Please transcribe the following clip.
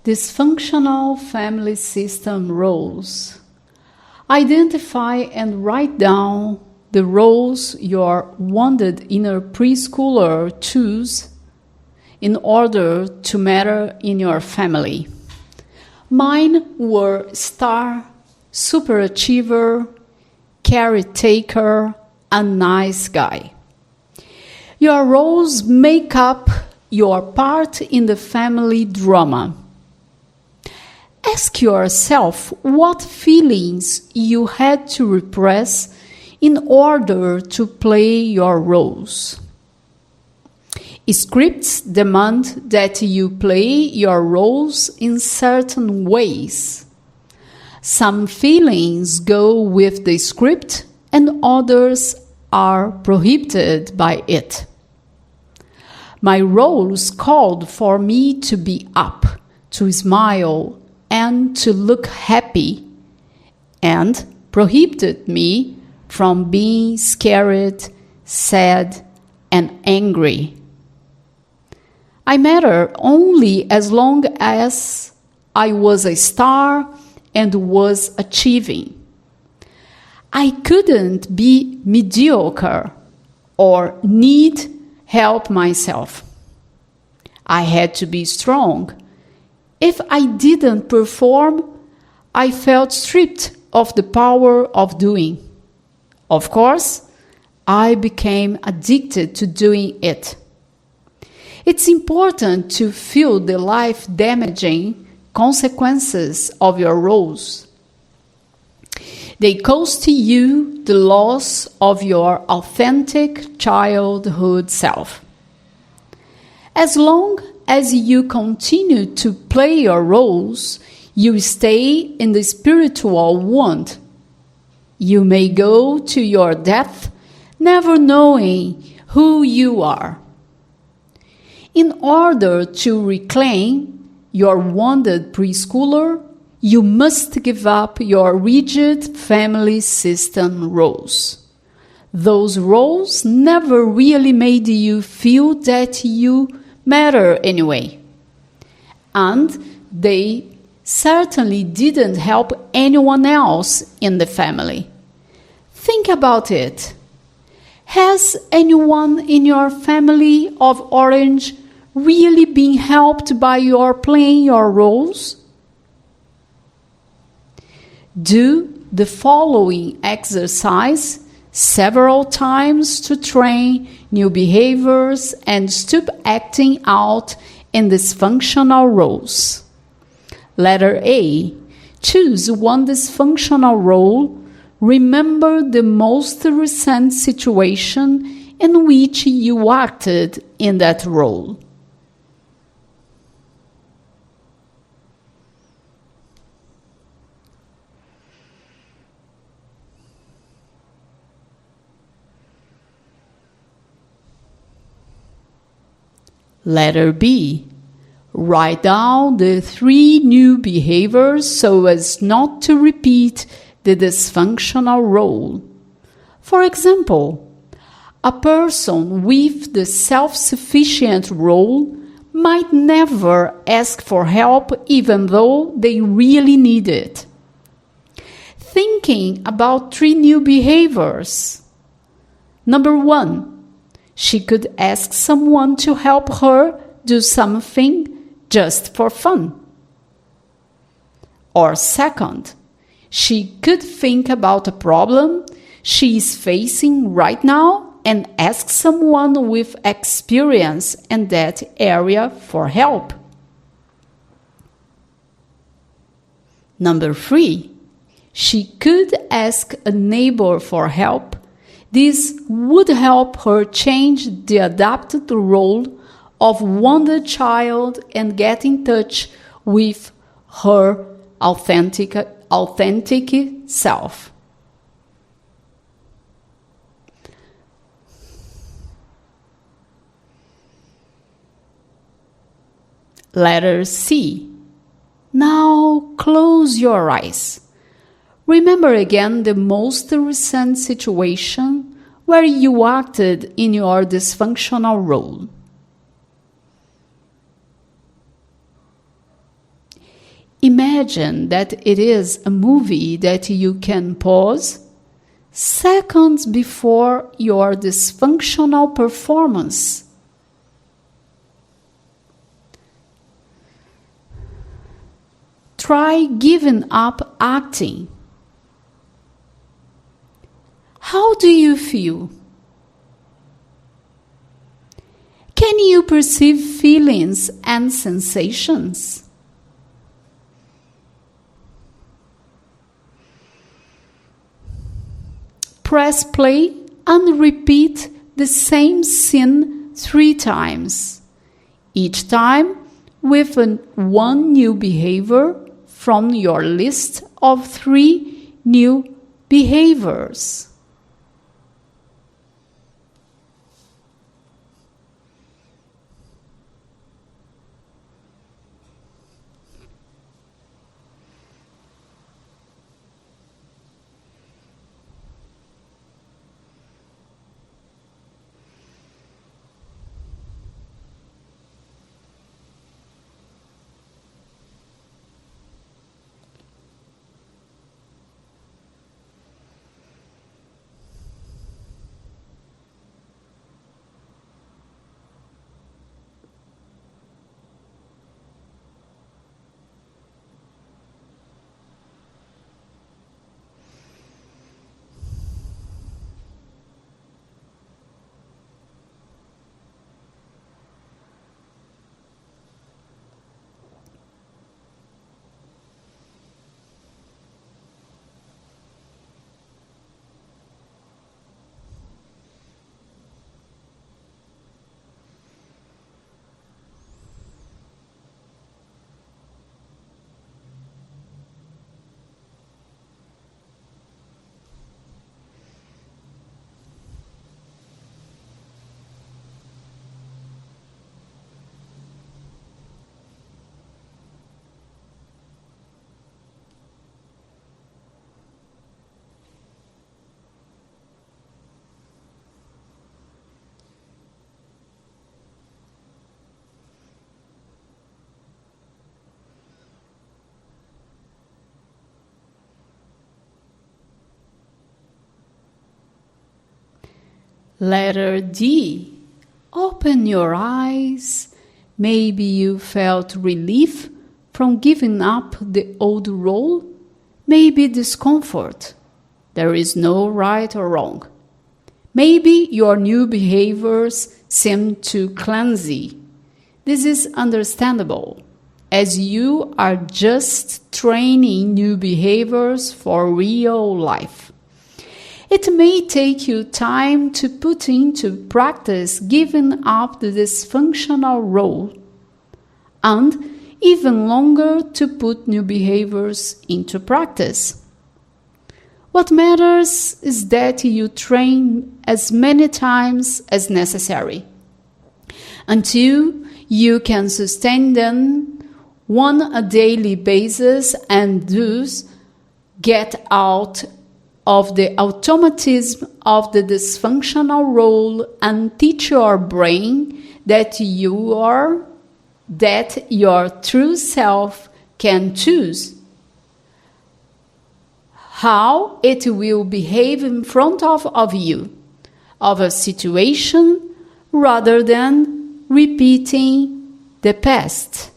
Dysfunctional family system roles. Identify and write down the roles your wounded inner preschooler chose in order to matter in your family. Mine were star, superachiever, caretaker, and nice guy. Your roles make up your part in the family drama. Ask yourself what feelings you had to repress in order to play your roles. Scripts demand that you play your roles in certain ways. Some feelings go with the script and others are prohibited by it. My roles called for me to be up, to smile, and to look happy, and prohibited me from being scared, sad, and angry. I mattered only as long as I was a star and was achieving. I couldn't be mediocre or need help myself. I had to be strong. If I didn't perform, I felt stripped of the power of doing. Of course, I became addicted to doing it. It's important to feel the life-damaging consequences of your roles. They cost you the loss of your authentic childhood self. As long as you continue to play your roles, you stay in the spiritual wound. You may go to your death never knowing who you are. In order to reclaim your wounded preschooler, you must give up your rigid family system roles. Those roles never really made you feel that you matter anyway. And they certainly didn't help anyone else in the family. Think about it. Has anyone in your family of orange really been helped by your playing your roles? Do the following exercise several times to train new behaviors and stop acting out in dysfunctional roles. Letter A. Choose one dysfunctional role. Remember the most recent situation in which you acted in that role. Letter B. Write down the 3 new behaviors so as not to repeat the dysfunctional role. For example, a person with the self-sufficient role might never ask for help even though they really need it. Thinking about 3 new behaviors. Number 1. She could ask someone to help her do something just for fun. Or second, she could think about a problem she is facing right now and ask someone with experience in that area for help. Number 3, she could ask a neighbor for help. This would help her change the adapted role of wounded child and get in touch with her authentic self. Letter C. Now close your eyes. Remember again the most recent situation where you acted in your dysfunctional role. imagine that it is a movie that you can pause seconds before your dysfunctional performance. Try giving up acting. How do you feel? Can you perceive feelings and sensations? Press play and repeat the same scene 3 times, each time with one new behavior from your list of 3 new behaviors. Letter D. Open your eyes. Maybe you felt relief from giving up the old role. Maybe discomfort. There is no right or wrong. Maybe your new behaviors seem too clumsy. This is understandable, as you are just training new behaviors for real life. It may take you time to put into practice giving up the dysfunctional role, and even longer to put new behaviors into practice. What matters is that you train as many times as necessary, until you can sustain them on a daily basis and thus get out of the automatism of the dysfunctional role and teach your brain that your true self can choose how it will behave in front of you, of a situation, rather than repeating the past.